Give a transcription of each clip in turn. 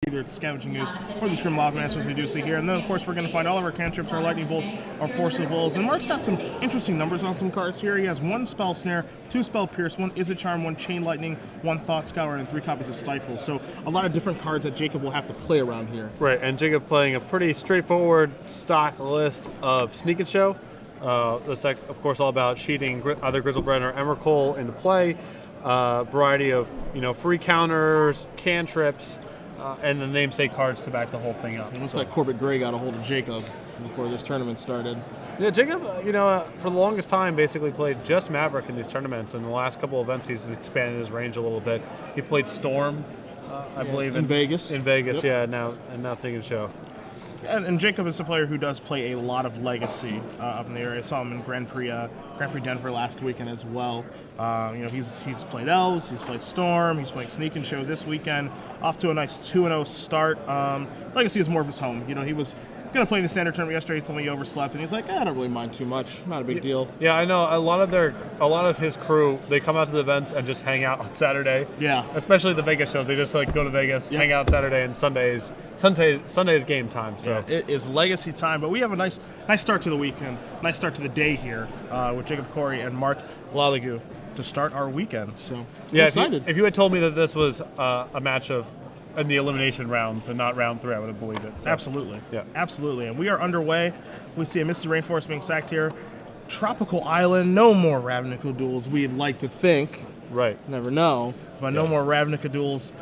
either it's Scavenging Ooze or the Scrim Lava Monsters we do see here. And then, of course, we're going to find all of our cantrips, our Lightning Bolts, our Force of Wills. And Mark's got some interesting numbers on some cards here. He has 1 Spell Snare, 2 Spell Pierce, 1 Is a Charm, 1 Chain Lightning, 1 Thought Scour, and 3 copies of Stifle. So a lot of different cards that Jacob will have to play around here. Right, and Jacob playing a pretty straightforward stock list of Sneak and Show. This deck, of course, all about cheating either Grizzlebrand or Emrakul into play. Variety of free counters, cantrips, and the namesake cards to back the whole thing up. It looks like Corbett Gray got a hold of Jacob before this tournament started. Yeah, Jacob, for the longest time, basically played just Maverick in these tournaments. In the last couple of events, he's expanded his range a little bit. He played Storm, I believe, in Vegas. In Vegas, yep. yeah. Now Sneak and Show. And Jacob is a player who does play a lot of Legacy up in the area. I saw him in Grand Prix Denver last weekend as well. He's played Elves, he's played Storm, he's played Sneak and Show this weekend. Off to a nice 2-0 start. Legacy is more of his home. He was going to play in the standard tournament yesterday. He told me he overslept, and he's like, I don't really mind too much. Not a big deal. Yeah, I know. A lot of his crew, they come out to the events and just hang out on Saturday. Yeah. Especially the Vegas shows. They just go to Vegas, hang out Saturday, and Sunday's game time. So yeah, it is Legacy time, but we have a nice start to the weekend, nice start to the day here with Jacob Kory and Marc Lalague to start our weekend. So yeah, I'm excited. If you had told me that this was a match of in the elimination rounds and not round 3, I would have believed it. So. Absolutely. Yeah. Absolutely. And we are underway. We see a Misty Rainforest being sacked here. Tropical Island, no more Ravnica duels, we'd like to think. Right. Never know. But no more Ravnica duels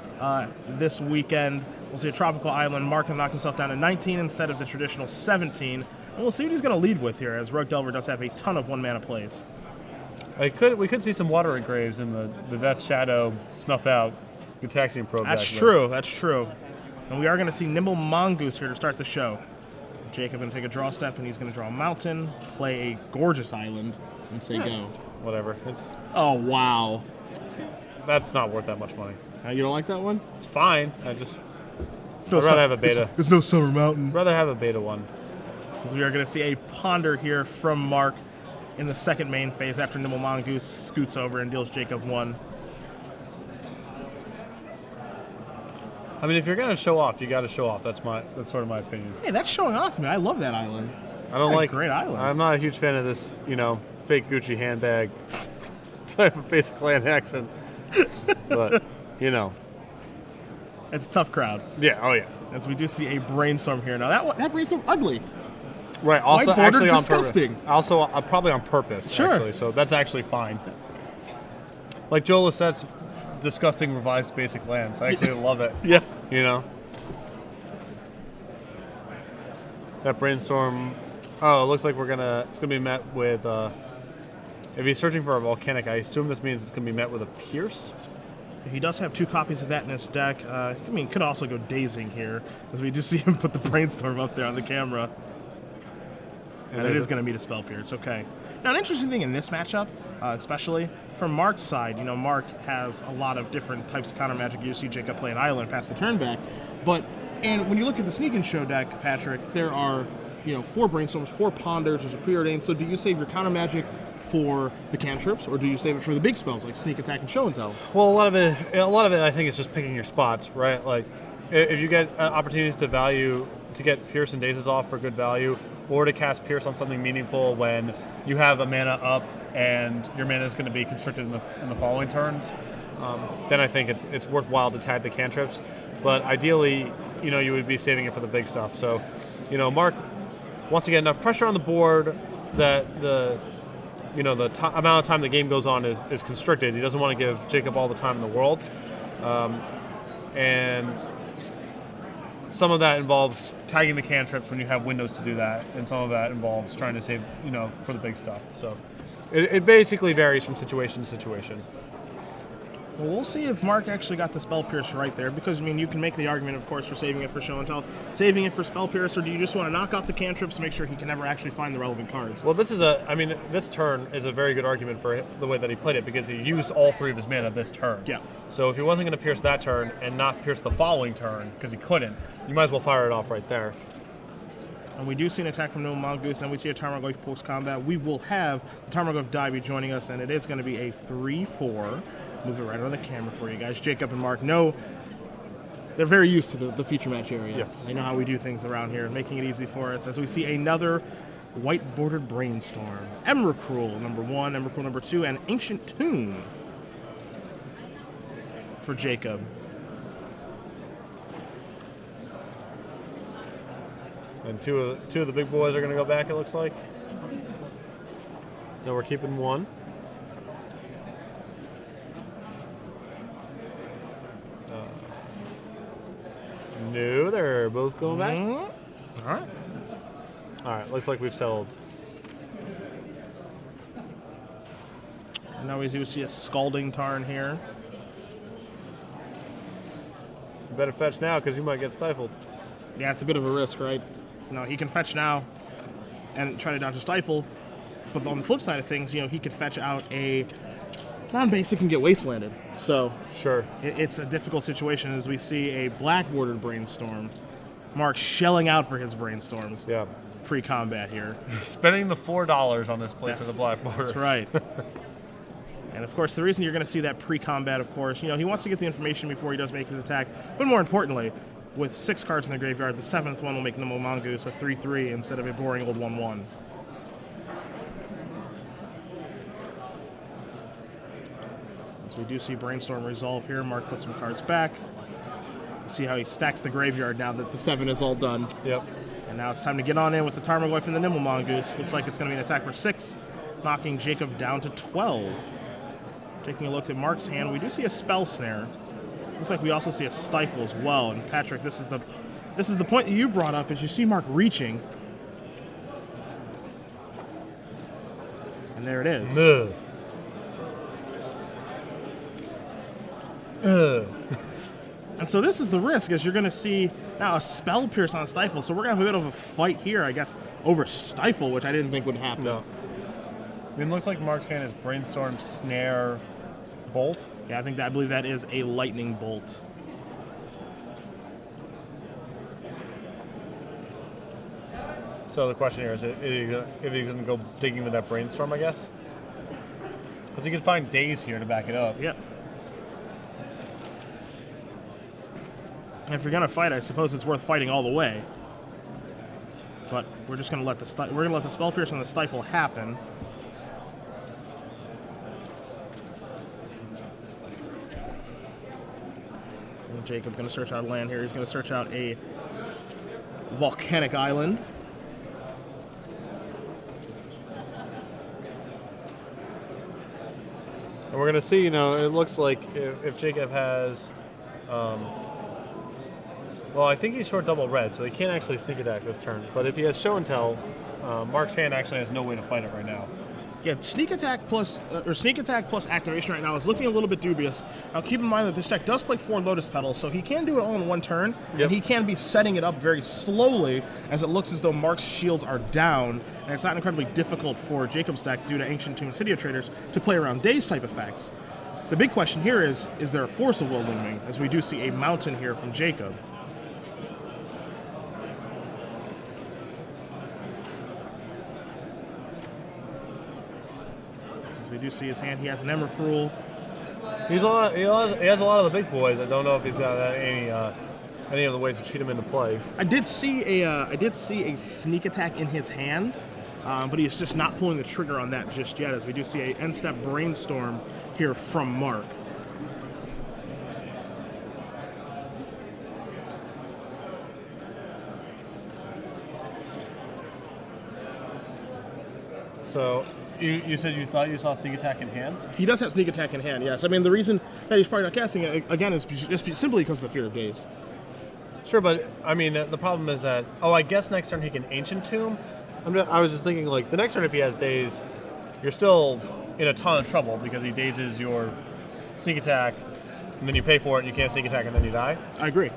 this weekend. We'll see a Tropical Island. Marc can knock himself down to 19 instead of the traditional 17. And we'll see what he's going to lead with here, as Rogue Delver does have a ton of 1-mana plays. We could see some Watery Graves in the Death's Shadow snuff out Gitaxian Probe. That's true. That's true. And we are going to see Nimble Mongoose here to start the show. Jacob going to take a draw step, and he's going to draw a mountain, play a gorgeous island, and say go. Whatever. Oh, wow. That's not worth that much money. You don't like that one? It's fine. I'd rather have a beta. There's no Summer Mountain. I'd rather have a beta one. So we are going to see a Ponder here from Marc in the second main phase after Nimble Mongoose scoots over and deals Jacob 1. I mean, if you're gonna show off, you got to show off. That's sort of my opinion. Hey, that's showing off to me. I love that island. I don't like great island. I'm not a huge fan of this, fake Gucci handbag type of basic land action. But it's a tough crowd. Yeah. Oh yeah. As we do see a Brainstorm here now. That Brainstorm ugly. Right. Also, actually disgusting. On purpose. Also, probably on purpose. Sure. Actually, so that's actually fine. Like Joel Lissette's disgusting revised basic lands. I actually love it. Yeah. That Brainstorm. Oh, it looks like it's gonna be met with. If he's searching for a volcanic, I assume this means it's gonna be met with a Pierce. He does have 2 copies of that in his deck. Could also go Dazing here, as we just see him put the Brainstorm up there on the camera. And it is going to meet a Spell Pierce. Okay. Now, an interesting thing in this matchup, especially from Marc's side, Marc has a lot of different types of counter magic. You see Jacob play an island past the turn back. And when you look at the Sneak and Show deck, Patrick, there are 4 Brainstorms, 4 Ponders, there's a Preordained. So do you save your counter magic for the cantrips, or do you save it for the big spells like Sneak Attack and Show and Tell? Well, a lot of it, I think, is just picking your spots, right? Like, if you get opportunities to get Pierce and Dazes off for good value, or to cast Pierce on something meaningful when you have a mana up and your mana is going to be constricted in the following turns, then I think it's worthwhile to tag the cantrips. But ideally, you would be saving it for the big stuff. So, Marc wants to get enough pressure on the board that the amount of time the game goes on is constricted. He doesn't want to give Jacob all the time in the world. And some of that involves tagging the cantrips when you have windows to do that, and some of that involves trying to save, for the big stuff. So it basically varies from situation to situation. Well, we'll see if Marc actually got the Spell Pierce right there, because, you can make the argument, of course, for saving it for Show and Tell, saving it for Spell Pierce, or do you just want to knock out the cantrips to make sure he can never actually find the relevant cards? Well, this turn is a very good argument for the way that he played it, because he used all 3 of his mana this turn. Yeah. So if he wasn't going to pierce that turn and not pierce the following turn, because he couldn't, you might as well fire it off right there. And we do see an attack from Nimble Mongoose, and we see a Tarmogoyf post-combat. We will have the Tarmogoyf Divey joining us, and it is going to be a 3-4. Move it right on the camera for you guys. Jacob and Marc, no they're very used to the feature match area. Yes. They know how we do things around here, making it easy for us as we see another white bordered brainstorm. Emrakul number 1, Emrakul number 2, and Ancient Tomb for Jacob. And two of the big boys are going to go back, it looks like. No, we're keeping one. No, they're both going back. All right. All right, looks like we've settled. Now we do see a Scalding Tarn here. You better fetch now because you might get stifled. Yeah, it's a bit of a risk, right? No, he can fetch now and try to dodge a stifle, but on the flip side of things, he could fetch out a non-basic and get wastelanded. So sure, it's a difficult situation as we see a black bordered brainstorm. Marc shelling out for his brainstorms. Yeah, pre-combat here, spending the $4 on this place of the black border. That's right. And of course, the reason you're going to see that pre-combat, of course, he wants to get the information before he does make his attack. But more importantly, with 6 cards in the graveyard, the 7th one will make Nimble Mongoose a 3/3 instead of a boring old 1/1. So we do see Brainstorm resolve here. Marc puts some cards back. See how he stacks the graveyard now that the 7 is all done. Yep. And now it's time to get on in with the Tarmogoyf and the Nimble Mongoose. Looks like it's going to be an attack for 6, knocking Jacob down to 12. Taking a look at Marc's hand, we do see a Spell Snare. Looks like we also see a Stifle as well. And Patrick, this is the point that you brought up, is you see Marc reaching. And there it is. And so this is the risk, is you're going to see now a Spell Pierce on a Stifle. So we're going to have a bit of a fight here, I guess, over Stifle, which I didn't think would happen. No. I mean, it looks like Marc's hand is Brainstorm, Snare, Bolt. Yeah, I believe that is a Lightning Bolt. So the question here is if he's going to go digging with that Brainstorm, I guess? Because he can find Daze here to back it up. Yep. And if you're gonna fight, I suppose it's worth fighting all the way. But we're just gonna let the Spell Pierce and the Stifle happen. And Jacob's gonna search out land here. He's gonna search out a Volcanic Island. And we're going to see, it looks like if Jacob has, well, I think he's short double red, so he can't actually sneak attack this turn. But if he has show and tell, Marc's hand actually has no way to fight it right now. Yeah, sneak attack plus activation right now is looking a little bit dubious. Now keep in mind that this deck does play 4 Lotus Petals, so he can do it all in one turn, and he can be setting it up very slowly as it looks as though Marc's shields are down, and it's not incredibly difficult for Jacob's deck due to Ancient Tomb Insidia Traders to play around Daze type effects. The big question here is there a Force of Will looming, as we do see a Mountain here from Jacob. We do see his hand. He has an Emrakul. He has a lot of the big boys. I don't know if he's got any other ways to cheat him into play. I did see a sneak attack in his hand, but he's just not pulling the trigger on that just yet. As we do see a end step Brainstorm here from Marc. So you said you thought you saw sneak attack in hand? He does have sneak attack in hand, yes. I mean, the reason that he's probably not casting it, again, is just simply because of the fear of Daze. Sure, but, I mean, the problem is that, I guess next turn he can Ancient Tomb? I was just thinking, the next turn if he has Daze, you're still in a ton of trouble because he dazes your sneak attack, and then you pay for it, and you can't sneak attack, and then you die. I agree.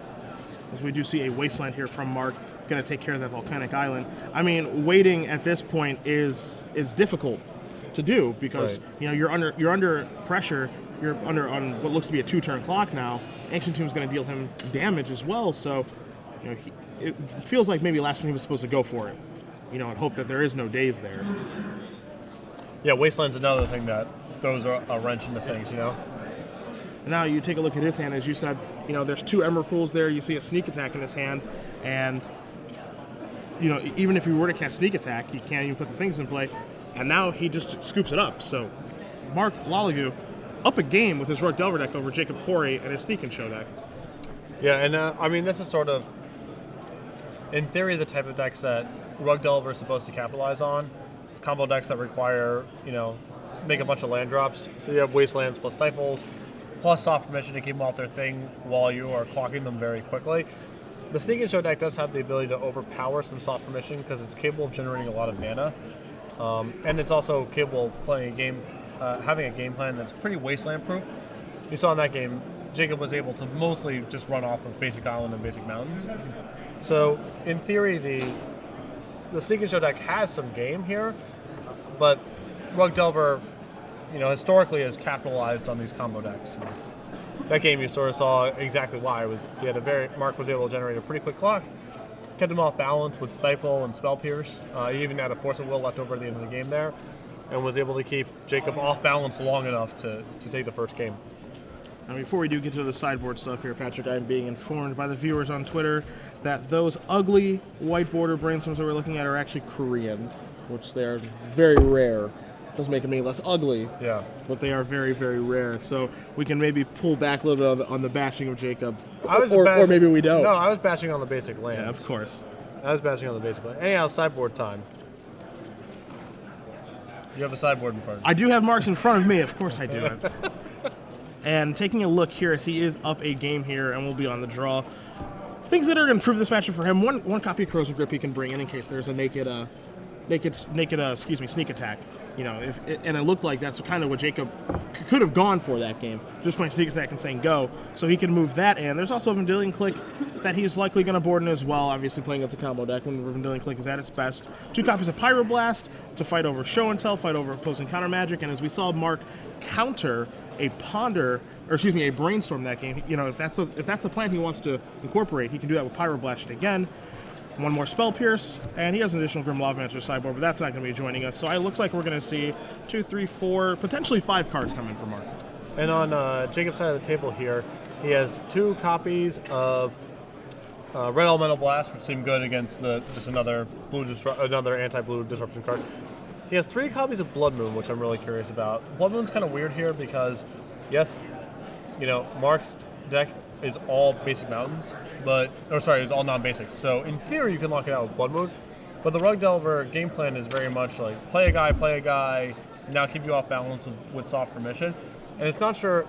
As we do see a Wasteland here from Marc, going to take care of that Volcanic Island. I mean, waiting at this point is difficult to do because you're under pressure. You're under on what looks to be a 2-turn clock now. Ancient Tomb is going to deal him damage as well. So, it feels like maybe last turn he was supposed to go for it, and hope that there is no Daze there. Yeah, Wasteland's another thing that throws a wrench into things. And now you take a look at his hand, as you said, you know, there's 2 Emrakul's there. You see a sneak attack in his hand, and you know, even if he were to cast sneak attack, he can't even put the things in play. And now he just scoops it up. So Marc Lalague up a game with his Rug Delver deck over Jacob Kory and his Sneak and Show deck. Yeah, and I mean, this is sort of, in theory, the type of decks that Rug Delver is supposed to capitalize on. It's combo decks that require, you know, make a bunch of land drops. So you have Wastelands plus Stifles, plus Soft Permission to keep them off their thing while you are clocking them very quickly. The Sneak and Show deck does have the ability to overpower some Soft Permission because it's capable of generating a lot of mana. And it's also capable of playing a game, having a game plan that's pretty Wasteland proof. You saw in that game, Jacob was able to mostly just run off of Basic Island and Basic Mountains. So in theory, the Sneak and Show deck has some game here, but Rug Delver, you know, historically has capitalized on these combo decks. That game you sort of saw exactly why. Marc was able to generate a pretty quick clock, kept him off balance with Stifle and Spell Pierce. He even had a Force of Will left over at the end of the game there, and was able to keep Jacob off balance long enough to take the first game. Now, before we do get to the sideboard stuff here, Patrick, I'm being informed by the viewers on Twitter that those ugly white border brainstorms that we're looking at are actually Korean, which they are very rare. Doesn't make them any less ugly, yeah, but they are very, very rare. So we can maybe pull back a little bit on the bashing of Jacob, or maybe we don't. No, I was bashing on the basic lands. Yeah, of course. I was bashing on the basic land. Anyhow, sideboard time. You have a sideboard in front of you. I do have Marc's in front of me. Of course I do. And taking a look here as he is up a game here and will be on the draw. Things that are going to improve this matchup for him. One copy of Corrosive Grip he can bring in case there's a naked sneak attack. You know, and it looked like that's kind of what Jacob could have gone for that game, just playing sneak attack and saying go, so he can move that in. There's also a Vendilion Click that he's likely going to board in as well, obviously playing against a combo deck when Vendilion Click is at its best. 2 copies of Pyroblast to fight over Show and Tell, fight over opposing counter magic, and as we saw Marc counter a a Brainstorm that game, you know, if that's the plan he wants to incorporate, he can do that with Pyroblast again. 1 more Spell Pierce, and he has an additional Grim Lavamancer sideboard, but that's not going to be joining us. So it looks like we're going to see 2, 3, 4, potentially 5 cards coming from Marc. And on Jacob's side of the table here, he has 2 copies of Red Elemental Blast, which seem good against just another anti-blue disruption card. He has 3 copies of Blood Moon, which I'm really curious about. Blood Moon's kind of weird here because, yes, you know, Marc's deck is all basic mountains, is all non-basics. So in theory, you can lock it out with Blood Moon, but the Rug Delver game plan is very much like play a guy, now keep you off balance with Soft Permission. And it's not sure,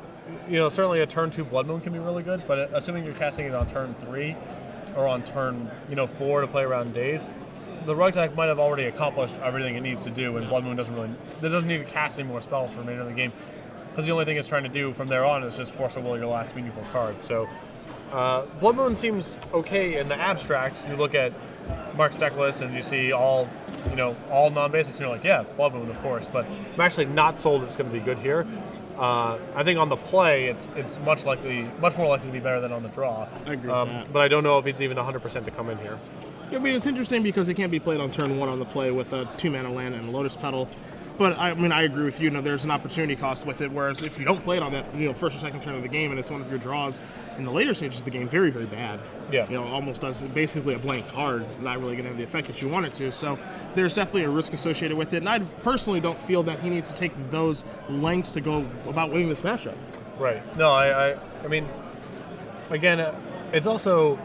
you know, certainly a turn 2 Blood Moon can be really good, but assuming you're casting it on turn 3 or on turn 4 to play around days, the Rug deck might have already accomplished everything it needs to do, and Blood Moon doesn't need to cast any more spells for the remainder of the game, because the only thing it's trying to do from there on is just force a will your last meaningful card. So Blood Moon seems okay in the abstract. You look at Marc's deck list and you see all non-basics, and you're like, yeah, Blood Moon, of course. But I'm actually not sold it's going to be good here. I think on the play, it's much more likely to be better than on the draw. I agree with that. But I don't know if it's even 100% to come in here. Yeah, I mean, it's interesting because it can't be played on turn 1 on the play with a 2-mana land and a Lotus Petal. But I mean, I agree with you. There's an opportunity cost with it. Whereas if you don't play it on that, first or second turn of the game, and it's one of your draws in the later stages of the game, very, very bad. Yeah. Almost does basically a blank card, not really going to have the effect that you want it to. So there's definitely a risk associated with it. And I personally don't feel that he needs to take those lengths to go about winning this matchup. Right. No, I mean, again, it's also,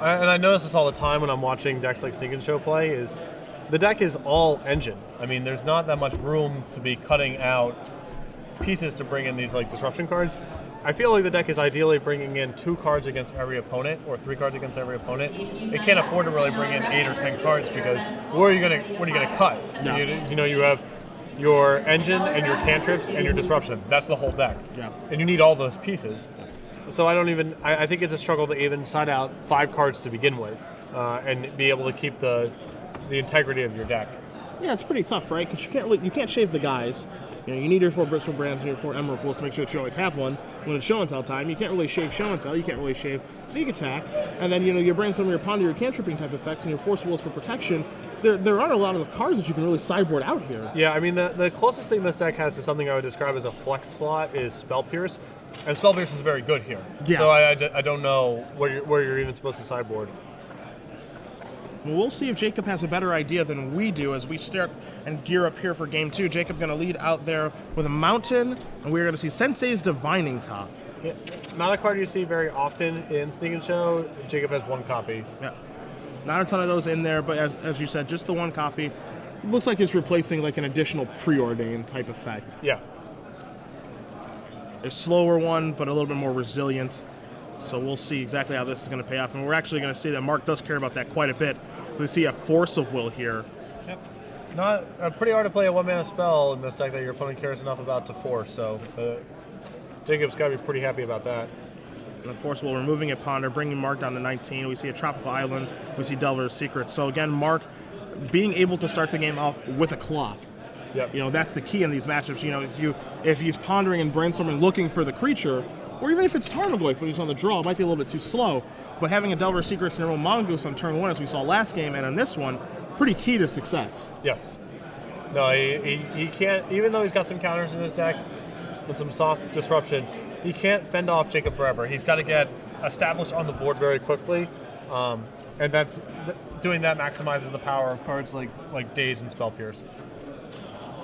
and I notice this all the time when I'm watching decks like Sneak and Show play, is the deck is all engine. I mean, there's not that much room to be cutting out pieces to bring in these like disruption cards. I feel like the deck is ideally bringing in 2 cards against every opponent, or 3 cards against every opponent. It can't afford to really bring in 8 or 10 cards because what are you gonna cut? No. You have your engine and your cantrips and your disruption. That's the whole deck. Yeah. And you need all those pieces. So I think it's a struggle to even side out 5 cards to begin with, and be able to keep the integrity of your deck. Yeah, it's pretty tough, right? Because you can't shave the guys. You know, you need your 4 Bristol Brands and your 4 Emerald Pools to make sure that you always have one when it's show and tell time. You can't really shave show and tell, you can't really shave sneak attack, and then, you know, your brainstorm, your ponder, your cantripping type effects, and your force wills for protection. There aren't a lot of the cards that you can really sideboard out here. Yeah, I mean, the closest thing this deck has to something I would describe as a flex slot is Spell Pierce, and Spell Pierce is very good here. Yeah. So I don't know where you're even supposed to sideboard. Well, we'll see if Jacob has a better idea than we do as we start and gear up here for game 2. Jacob going to lead out there with a mountain, and we're going to see Sensei's Divining Top. Yeah, not a card you see very often in Sneak and Show. Jacob has 1 copy. Yeah, not a ton of those in there, but as you said, just the 1 copy. It looks like it's replacing like an additional preordained type effect. Yeah. A slower one, but a little bit more resilient. So we'll see exactly how this is going to pay off, and we're actually going to see that Marc does care about that quite a bit. So we see a Force of Will here. Yep. Not pretty hard to play a 1-mana spell in this deck that your opponent cares enough about to force. So Jacob's got to be pretty happy about that. And of Force of Will removing a Ponder, bringing Marc down to 19. We see a Tropical Island. We see Delver's Secret. So again, Marc being able to start the game off with a clock. Yep. You know, that's the key in these matchups. You know, if he's pondering and brainstorming, looking for the creature, or even if it's Tarmogoyf when he's on the draw, it might be a little bit too slow. But having a Delver's Secrets and a real Mongoose on turn 1, as we saw last game, and on this one, pretty key to success. Yes. No, he can't, even though he's got some counters in this deck with some soft disruption, he can't fend off Jacob forever. He's got to get established on the board very quickly, and doing that maximizes the power of cards like Daze and Spell Pierce.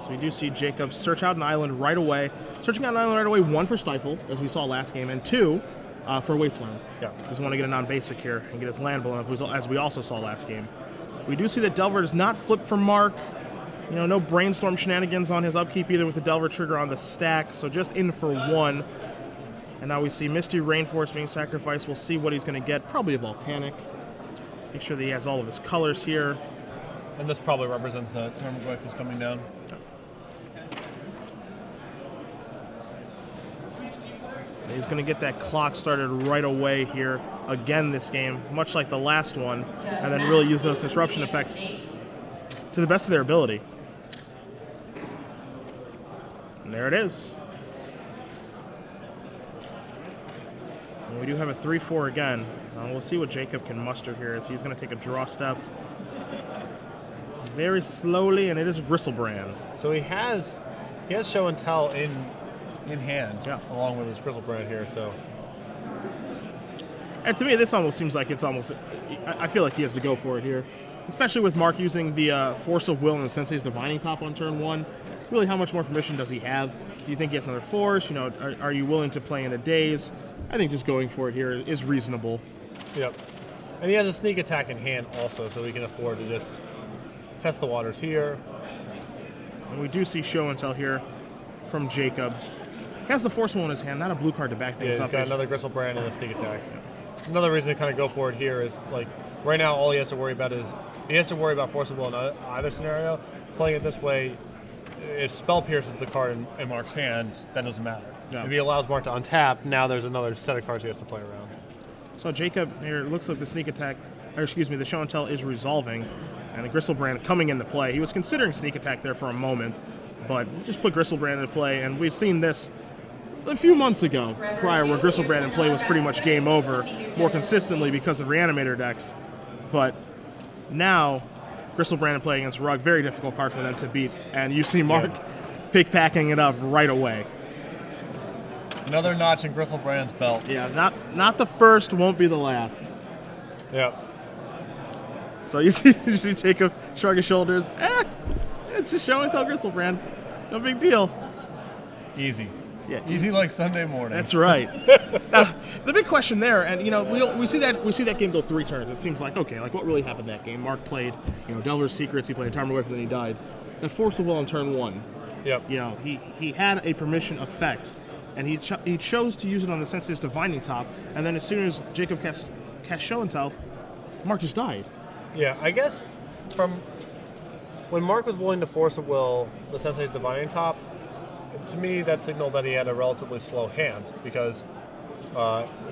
So we do see Jacob search out an island right away. Searching out an island right away, 1 for Stifle, as we saw last game, and 2 for Wasteland. Yeah. Just want to get a non-basic here and get his land blown up, as we also saw last game. We do see that Delver does not flip for Marc. You know, no brainstorm shenanigans on his upkeep either with the Delver trigger on the stack, so just in for 1. And now we see Misty Rainforest being sacrificed. We'll see what he's going to get. Probably a Volcanic. Make sure that he has all of his colors here. And this probably represents that Tarmogoyf is coming down. He's going to get that clock started right away here again this game, much like the last one, and then really use those disruption effects to the best of their ability. And there it is. And we do have a 3-4 again. We'll see what Jacob can muster here as he's going to take a draw step very slowly, and it is Gristlebrand. So he has show and tell in hand, yeah, along with his Gristlebrand here. So, and to me, this almost seems like it's almost. I feel like he has to go for it here, especially with Marc using the Force of Will and the Sensei's Divining Top on turn 1. Really, how much more permission does he have? Do you think he has another Force? You know, are you willing to play in a Daze? I think just going for it here is reasonable. Yep. And he has a sneak attack in hand also, so he can afford to just test the waters here. And we do see show and tell here from Jacob. He has the Force Will in his hand, not a blue card to back things up. He's got another Gristlebrand and a sneak attack. Another reason to kind of go for it here is, like, right now all he has to worry about is he has to worry about Force of Will in either scenario. Playing it this way, if Spell Pierce is the card in Marc's hand, that doesn't matter. Yeah. If he allows Marc to untap, now there's another set of cards he has to play around. So Jacob here, it looks like the sneak attack, or excuse me, the show and tell is resolving, and the Gristlebrand coming into play. He was considering sneak attack there for a moment, but just put Gristlebrand into play, and we've seen this a few months ago prior where Gristlebrand in play was pretty much game over more consistently because of Reanimator decks. But now, Gristlebrand in play against Rug, very difficult card for them to beat, and you see Marc pick-packing it up right away. Another notch in Gristlebrand's belt. Yeah, not the first, won't be the last. Yeah. So you see Jacob shrug his shoulders. It's just show and tell Gristlebrand. No big deal. Easy. Yeah, easy like Sunday morning. That's right. Now, the big question there, and you know, we see that game go 3 turns. It seems like, okay, like what really happened that game? Marc played, you know, Delver's Secrets. He played Tarmogoyf, and then he died. That Force of Will on turn 1. Yep. You know, he had a permission effect, and he chose to use it on the Sensei's Divining Top. And then as soon as Jacob cast show and tell, Marc just died. Yeah, I guess from when Marc was willing to Force of Will the Sensei's Divining Top, to me that signaled that he had a relatively slow hand, because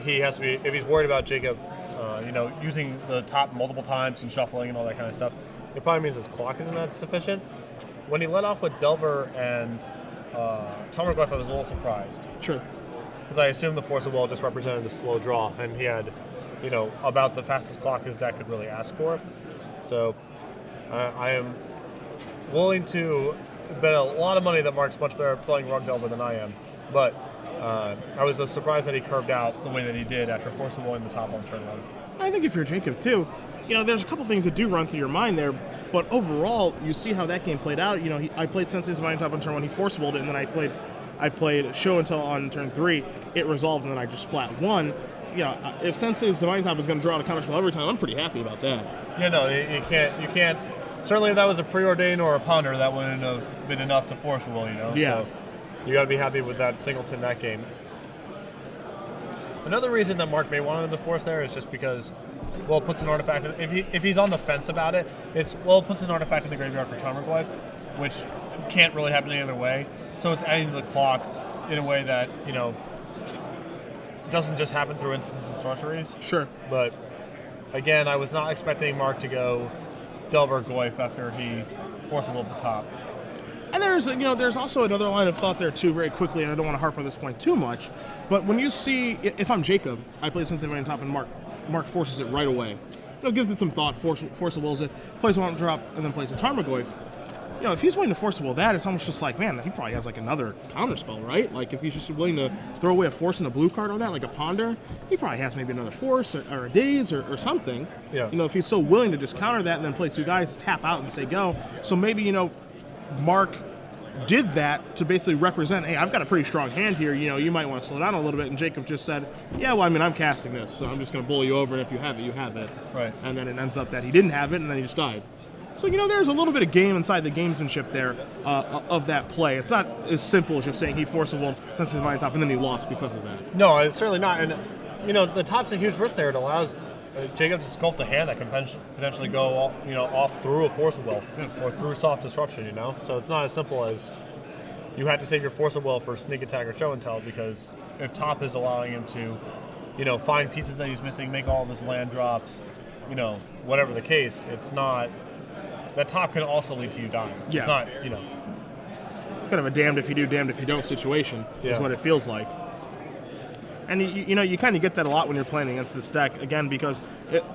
he has to be, if he's worried about Jacob, you know, using the top multiple times and shuffling and all that kind of stuff, it probably means his clock isn't that sufficient. When he let off with Delver and Tarmogoyf, I was a little surprised. Sure. Because I assumed the Force of Will just represented a slow draw, and he had, about the fastest clock his deck could really ask for. So I am willing to bet a lot of money that Marc's much better playing Rug Delver than I am. But I was surprised that he curved out the way that he did after Force of Will in the top on turn 1. I think if you're Jacob too, there's a couple things that do run through your mind there. But overall, you see how that game played out. I played Sensei's Divine Top on turn 1. He Force Willed it, and then I played Show and Tell on turn 3. It resolved, and then I just flat won. If Sensei's Divine Top is going to draw out a counterspell every time, I'm pretty happy about that. Yeah, no, you can't. Certainly, if that was a preordained or a ponder, that wouldn't have been enough to Force Will, Yeah. So you got to be happy with that singleton that game. Another reason that Marc may want him to force there is just because, well, it puts an artifact. If he's on the fence about it, it puts an artifact in the graveyard for Tarmogoyf, which can't really happen any other way. So it's adding to the clock in a way that doesn't just happen through instants and sorceries. Sure. But again, I was not expecting Marc to go Delver Goyf after he forced a little at the top. And there's also another line of thought there too, very quickly, and I don't want to harp on this point too much. But when you see, if I'm Jacob, I play Sensei Divine Top, and Marc forces it right away. Gives it some thought, force wills it, plays one drop, and then plays a Tarmogoyf. If he's willing to force will that, it's almost just like, man, he probably has like another counterspell, right? Like if he's just willing to throw away a force and a blue card on that, like a ponder, he probably has maybe another force or a daze or something. Yeah. If he's so willing to just counter that and then play 2 guys, tap out and say go. So maybe, Marc did that to basically represent, hey, I've got a pretty strong hand here, you might want to slow down a little bit, and Jacob just said, yeah, well, I'm casting this, so I'm just going to bully you over, and if you have it, you have it. Right. And then it ends up that he didn't have it, and then he just died. So, there's a little bit of game inside the gamesmanship there of that play. It's not as simple as just saying he forced a will Sensei's Divine Top, and then he lost because of that. No, it's certainly not. And, the top's a huge risk there. It allows Jacob to sculpt a hand that can potentially go off through a Force of Will or through soft disruption, So it's not as simple as you have to save your Force of Will for sneak attack or show and tell, because if top is allowing him to, find pieces that he's missing, make all of his land drops, whatever the case, it's not. That top can also lead to you dying. Yeah. It's not, It's kind of a damned if you do, damned if you don't situation is what it feels like. And you kind of get that a lot when you're playing against this deck, again, because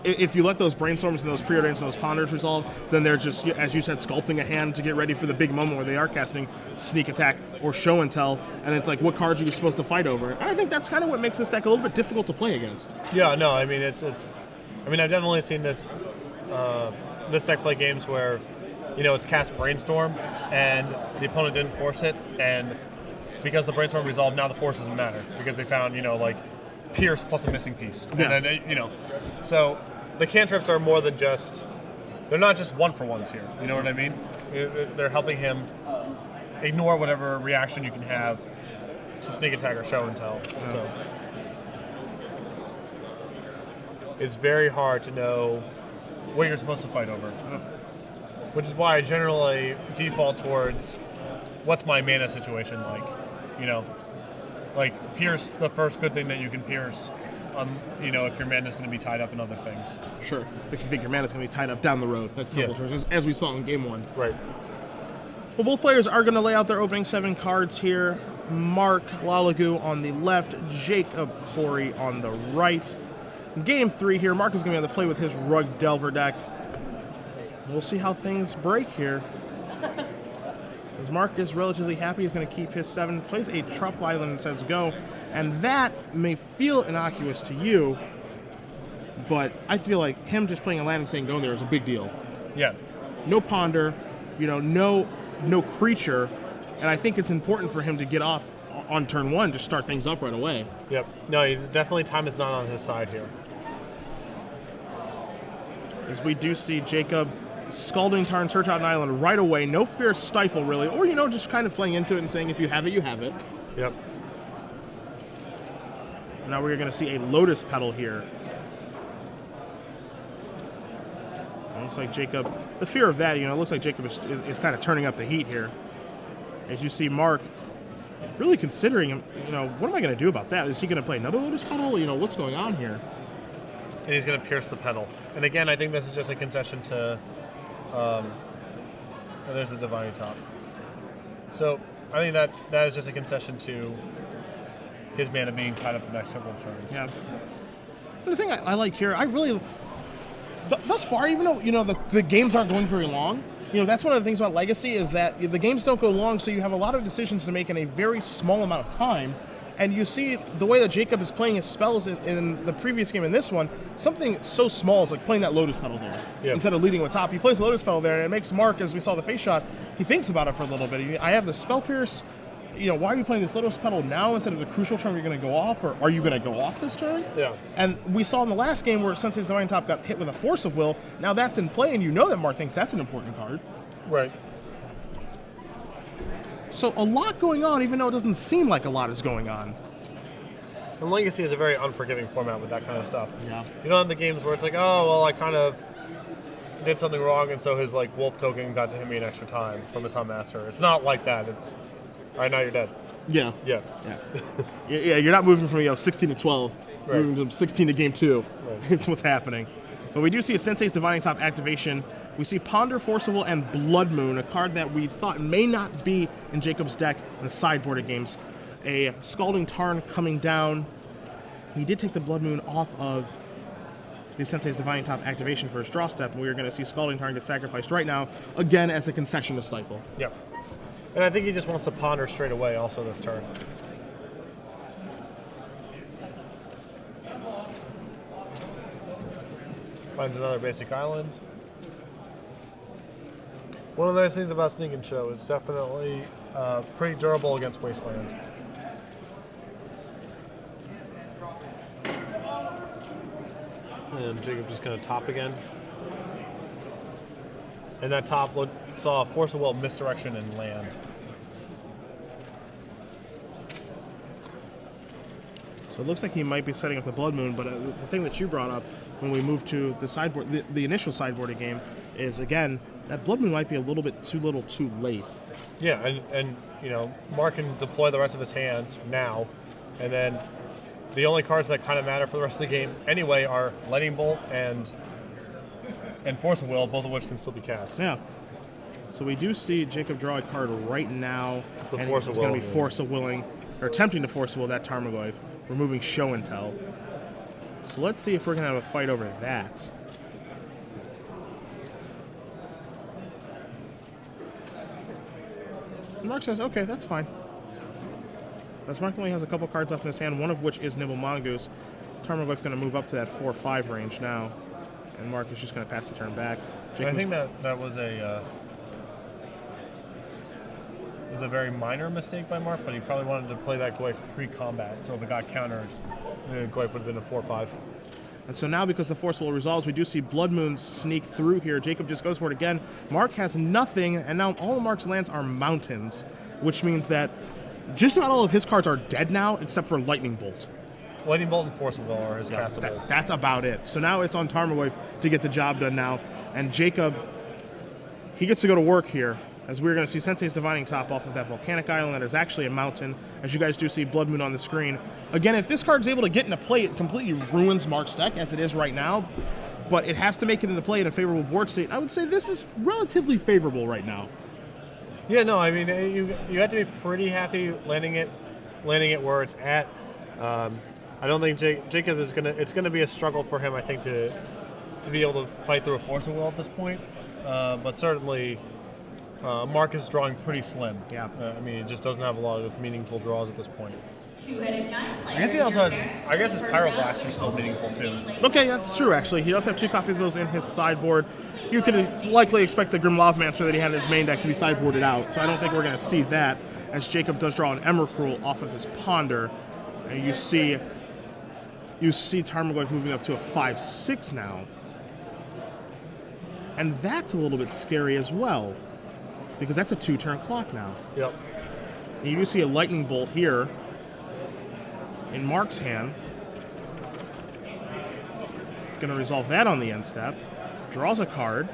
if you let those brainstorms and those preordains and those ponders resolve, then they're just, as you said, sculpting a hand to get ready for the big moment where they are casting sneak attack or show and tell, and it's like, what cards are you supposed to fight over? And I think that's kind of what makes this deck a little bit difficult to play against. Yeah, no, I mean, I've definitely seen this deck play games where, it's cast Brainstorm and the opponent didn't force it, and because the Brainstorm resolved, now the force doesn't matter because they found, Pierce plus a missing piece. Yeah. And then, so the cantrips are more than just, they're not just one-for-ones here, you know what I mean? They're helping him ignore whatever reaction you can have to sneak attack or show and tell. Yeah. So it's very hard to know what you're supposed to fight over, which is why I generally default towards what's my mana situation like, like pierce the first good thing that you can pierce, if your mana is going to be tied up in other things. Sure, if you think your mana is going to be tied up down the road, that's turns, as we saw in game 1. Right. Well, both players are going to lay out their opening 7 cards here. Marc, Lalague on the left, Jacob, Kory on the right. In game 3 here, Marc is going to be able to play with his Rug Delver deck. We'll see how things break here. As Marc is relatively happy, he's going to keep his 7, plays a Trop Island and says go. And that may feel innocuous to you, but I feel like him just playing a land and saying go there is a big deal. Yeah. No ponder, no creature, and I think it's important for him to get off on turn 1 to start things up right away. Yep. No, he's definitely time is not on his side here. As we do see Jacob Scalding Tarn, search out an island right away. No fierce stifle, really. Or, just kind of playing into it and saying, if you have it, you have it. Yep. Now we're going to see a Lotus Petal here. It looks like Jacob, the fear of that, it looks like Jacob is kind of turning up the heat here. As you see Marc really considering him, what am I going to do about that? Is he going to play another Lotus Petal? What's going on here? And he's going to pierce the petal. And again, I think this is just a concession to, there's the Divine Top. So I think that is just a concession to his mana being tied up the next several turns. Yeah. And the thing I like here, I really, thus far, even though the games aren't going very long, that's one of the things about Legacy is that the games don't go long, so you have a lot of decisions to make in a very small amount of time. And you see the way that Jacob is playing his spells in the previous game and this one, something so small as like playing that Lotus Petal there. Yep. Instead of leading with top, he plays the Lotus Petal there, and it makes Marc, as we saw the face shot, he thinks about it for a little bit. I have the Spell Pierce, why are you playing this Lotus Petal now instead of the crucial turn where you're going to go off, or are you going to go off this turn? Yeah. And we saw in the last game where Sensei's Divine Top got hit with a Force of Will, now that's in play, and you know that Marc thinks that's an important card. Right. So a lot going on, even though it doesn't seem like a lot is going on. And Legacy is a very unforgiving format with that kind of stuff. Yeah. You know, in the games where it's like, oh, well, I kind of did something wrong, and so his like wolf token got to hit me an extra time from his Hunt Master. It's not like that. It's all right, now you're dead. Yeah. Yeah. Yeah. You're not moving from 16 to 12. Right. You're moving from 16 to game 2. Right. It's what's happening. But we do see a Sensei's Divining Top activation. We see Ponder, Force of Will, and Blood Moon, a card that we thought may not be in Jacob's deck in the sideboarded games. A Scalding Tarn coming down. He did take the Blood Moon off of the Sensei's Divining Top activation for his draw step, and we are going to see Scalding Tarn get sacrificed right now, again as a concession to Stifle. Yep. And I think he just wants to Ponder straight away also this turn. Finds another basic island. One of the nice things about Sneak and Show, it's definitely pretty durable against Wasteland. And Jacob just going to top again. And that top saw Force of Will, Misdirection, and land. So it looks like he might be setting up the Blood Moon, but the thing that you brought up when we moved to the sideboard, the initial sideboarding game, is again that Blood Moon might be a little bit too little, too late. Yeah, and Marc can deploy the rest of his hand now, and then the only cards that kind of matter for the rest of the game anyway are Lightning Bolt and Force of Will, both of which can still be cast. Yeah. So we do see Jacob draw a card right now, and he's going to be Force of Willing, or attempting to Force of Will that Tarmogoyf, removing Show and Tell. So let's see if we're going to have a fight over that. And Marc says, okay, that's fine. As Marc only has a couple cards left in his hand, one of which is Nibble Mongoose. Tarmogoyf going to move up to that 4-5 range now. And Marc is just going to pass the turn back. I think that was a very minor mistake by Marc, but he probably wanted to play that Goyf pre-combat. So if it got countered, Goyf would have been a 4-5. And so now, because the Force Will resolves, we do see Blood Moon sneak through here. Jacob just goes for it again. Marc has nothing, and now all of Marc's lands are mountains, which means that just about all of his cards are dead now, except for Lightning Bolt. Lightning Bolt and Force of Will are his castables. That's about it. So now it's on Tarmogoyf to get the job done now. And Jacob, he gets to go to work here, as we're going to see Sensei's Divining Top off of that volcanic island that is actually a mountain, as you guys do see Blood Moon on the screen. Again, if this card's able to get into play, it completely ruins Marc's deck, as it is right now. But it has to make it into play in a favorable board state. I would say this is relatively favorable right now. Yeah, no, I mean, you have to be pretty happy landing it where it's at. I don't think Jacob is it's gonna be a struggle for him, I think, to be able to fight through a Force of Will at this point. But certainly, Marc is drawing pretty slim. Yeah. I mean, it just doesn't have a lot of meaningful draws at this point. I guess he also has, his Pyroblast is still meaningful too. Okay, that's true actually. He does have 2 copies of those in his sideboard. You could likely expect the Grim Lavamancer that he had in his main deck to be sideboarded out, so I don't think we're going to see that, as Jacob does draw an Emrakul off of his Ponder. And you see Tarmogoyf moving up to a 5-6 now. And that's a little bit scary as well, because that's a 2-turn clock now. Yep. And you do see a Lightning Bolt here in Marc's hand. Going to resolve that on the end step. Draws a card.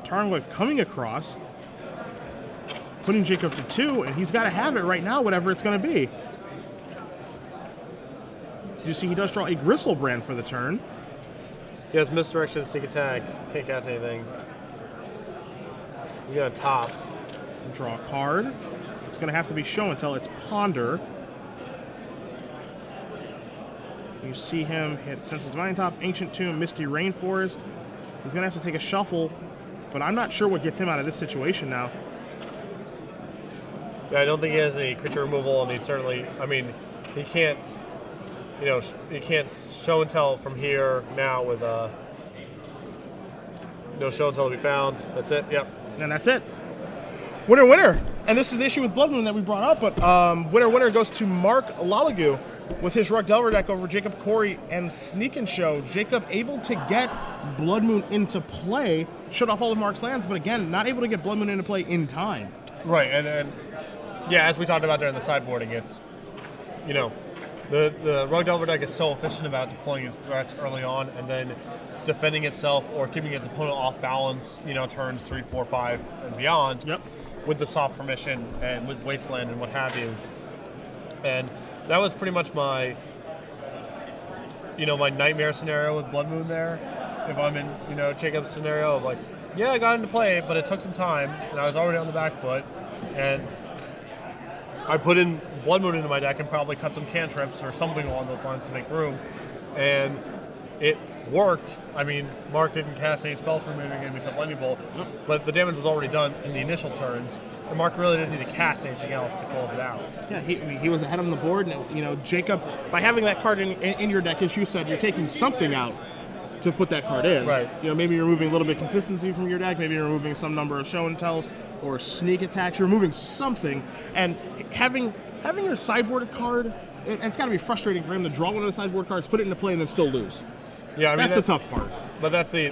Tarmogoyf coming across, putting Jacob to 2, and he's got to have it right now, whatever it's going to be. You see he does draw a Gristlebrand for the turn. He has Misdirection, Sneak Attack, can't cast anything. He's going to top. Draw a card. It's going to have to be show and tell. It's Ponder. You see him hit Sense of Divine Top, Ancient Tomb, Misty Rainforest. He's going to have to take a shuffle, but I'm not sure what gets him out of this situation now. Yeah, I don't think he has any creature removal, and he certainly, I mean, he can't, you know, he can't show and tell from here now with no show and tell to be found. That's it. Yep. And that's it. Winner, winner. And this is the issue with Blood Moon that we brought up, but winner, winner goes to Marc Lalague with his Rug Delver deck over Jacob, Kory, and Sneak and Show. Jacob able to get Blood Moon into play, shut off all of Mark's lands, but again, not able to get Blood Moon into play in time. Right, and yeah, as we talked about during the sideboarding, it's, you know, the Rug Delver deck is so efficient about deploying its threats early on and then defending itself or keeping its opponent off balance, you know, turns 3, 4, 5, and beyond. Yep. With the soft permission and with Wasteland and what have you. And that was pretty much my, you know, my nightmare scenario with Blood Moon there. If I'm in, you know, Jacob's scenario of like, yeah, I got into play, but it took some time, and I was already on the back foot, and I put in Blood Moon into my deck and probably cut some cantrips or something along those lines to make room, and it worked. I mean, Mark didn't cast any spells for me and gave me some lightning bolt, but the damage was already done in the initial turns, and Mark really didn't need to cast anything else to close it out. Yeah, he was ahead on the board, and you know, Jacob, by having that card in your deck, as you said, you're taking something out to put that card in. Right. You know, maybe you're removing a little bit of consistency from your deck, maybe you're removing some number of show and tells or sneak attacks, you're removing something, and having your sideboarded card, it's got to be frustrating for him to draw one of the sideboard cards, put it into play, and then still lose. Yeah, I mean, that's the tough part. But that's the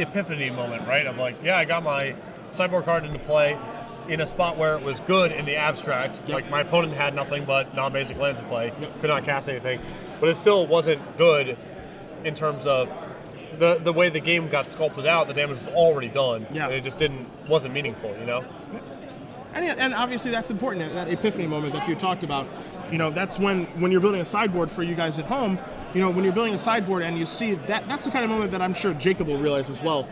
epiphany moment, right? Of like, yeah, I got my sideboard card into play in a spot where it was good in the abstract. Yep. Like my opponent had nothing but non-basic lands in play, could not cast anything, but it still wasn't good in terms of the way the game got sculpted out. The damage was already done, and it just wasn't meaningful, you know. And obviously that's important, that epiphany moment that you talked about. You know, that's when you're building a sideboard for you guys at home. You know, when you're building a sideboard and you see that, that's the kind of moment that I'm sure Jacob will realize as well.